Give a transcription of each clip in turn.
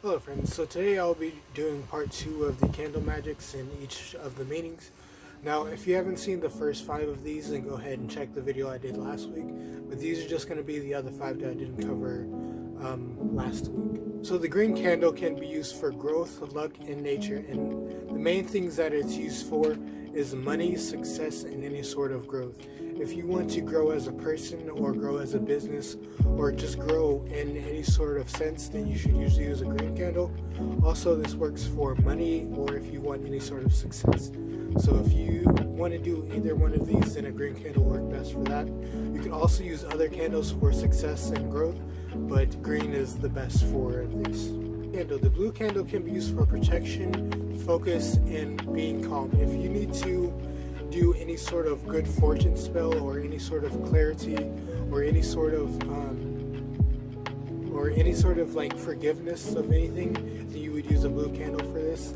Hello friends, so today I'll be doing part 2 of the candle magics in each of the meanings. Now if you haven't seen the first 5 of these, then go ahead and check the video I did last week, but these are just going to be the other 5 that I didn't cover last week. So the green candle can be used for growth, luck, and nature, and the main things that it's used for is money, success, and any sort of growth. If you want to grow as a person or grow as a business or just grow in any sort of sense, then you should usually use a green candle. Also, this works for money or if you want any sort of success. So if you want to do either one of these, then a green candle will work best for that. You can also use other candles for success and growth, but green is the best for this candle. The blue candle can be used for protection, focus, and being calm. If you need to do any sort of good fortune spell or any sort of clarity or any sort of like forgiveness of anything, then you would use a blue candle for this.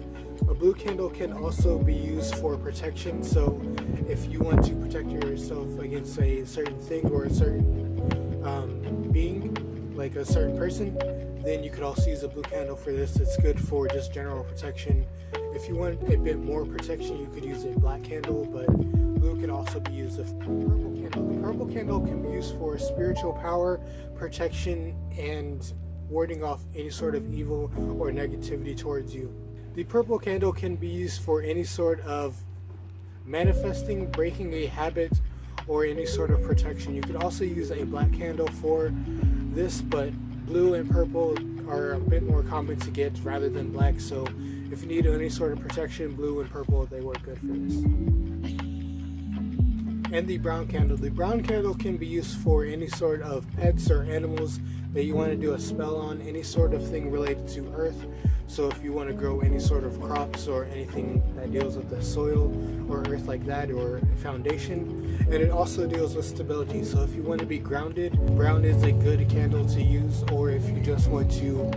A blue candle can also be used for protection, so if you want to protect yourself against a certain thing or a certain being, like a certain person, then you could also use a blue candle for this. It's good for just general protection. If you want a bit more protection, you could use a black candle, but blue can also be used as a purple candle. The purple candle can be used for spiritual power, protection, and warding off any sort of evil or negativity towards you. The purple candle can be used for any sort of manifesting, breaking a habit, or any sort of protection. You could also use a black candle for this, but blue and purple are a bit more common to get rather than black, so if you need any sort of protection, blue and purple, they work good for this. And the brown candle. The brown candle can be used for any sort of pets or animals that you want to do a spell on, any sort of thing related to earth. So if you want to grow any sort of crops or anything that deals with the soil or earth like that, or foundation. And it also deals with stability. So if you want to be grounded, brown is a good candle to use. Or if you just want to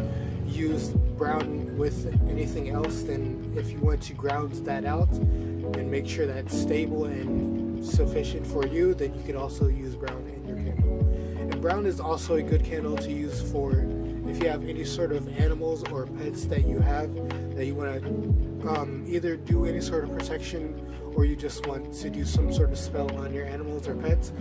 use brown with anything else, then if you want to ground that out and make sure that's stable and sufficient for you, then you could also use brown in your candle. And brown is also a good candle to use for if you have any sort of animals or pets that you have that you want to either do any sort of protection or you just want to do some sort of spell on your animals or pets,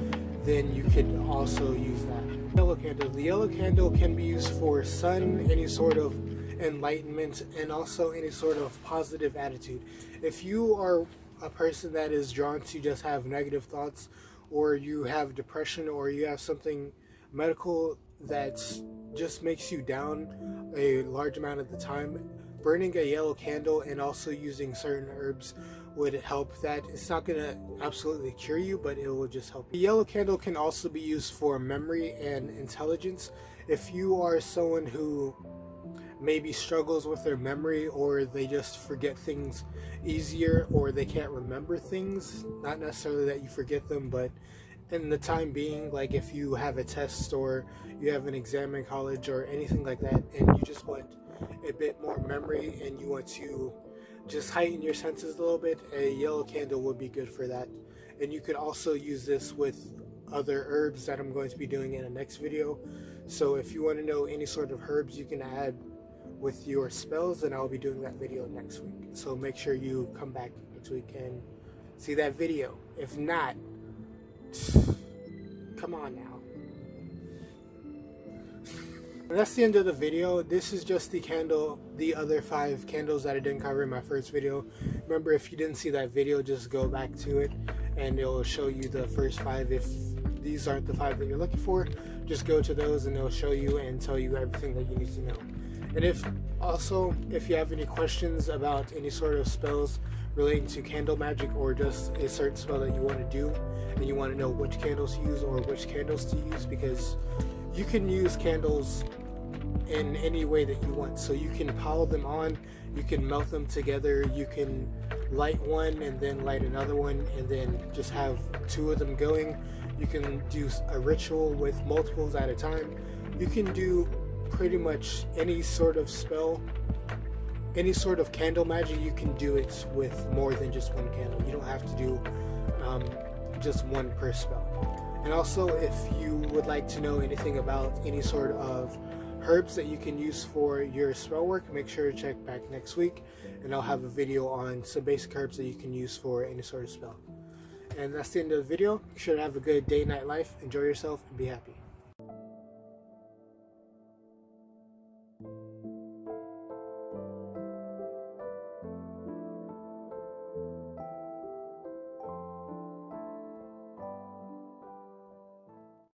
then you could also use that. Yellow candle. The yellow candle can be used for sun, any sort of enlightenment, and also any sort of positive attitude. If you are a person that is drawn to just have negative thoughts, or you have depression, or you have something medical that just makes you down a large amount of the time, burning a yellow candle and also using certain herbs would help that. It's not going to absolutely cure you, but it will just help. The yellow candle can also be used for memory and intelligence. If you are someone who maybe struggles with their memory, or they just forget things easier, or they can't remember things, not necessarily that you forget them, but in the time being, like if you have a test or you have an exam in college or anything like that, and you just want a bit more memory and you want to just heighten your senses a little bit, a yellow candle would be good for that. And you could also use this with other herbs that I'm going to be doing in the next video. So if you want to know any sort of herbs you can add with your spells, then I'll be doing that video next week. So make sure you come back next week and see that video. If not, come on now. And that's the end of the video. This is just the other 5 candles that I didn't cover in my first video. Remember, if you didn't see that video, just go back to it and it'll show you the first 5. If these aren't the 5 that you're looking for, just go to those and it'll show you and tell you everything that you need to know. And if you have any questions about any sort of spells relating to candle magic, or just a certain spell that you want to do and you want to know which candles to use or which candles to use, because you can use candles in any way that you want. So you can pile them on, you can melt them together, you can light one and then light another one and then just have 2 of them going. You can do a ritual with multiples at a time. You can do pretty much any sort of spell, any sort of candle magic. You can do it with more than just one candle. You don't have to do just one per spell. And also, if you would like to know anything about any sort of herbs that you can use for your spell work, make sure to check back next week, and I'll have a video on some basic herbs that you can use for any sort of spell. And that's the end of the video. Make sure to have a good day, night, life. Enjoy yourself and be happy.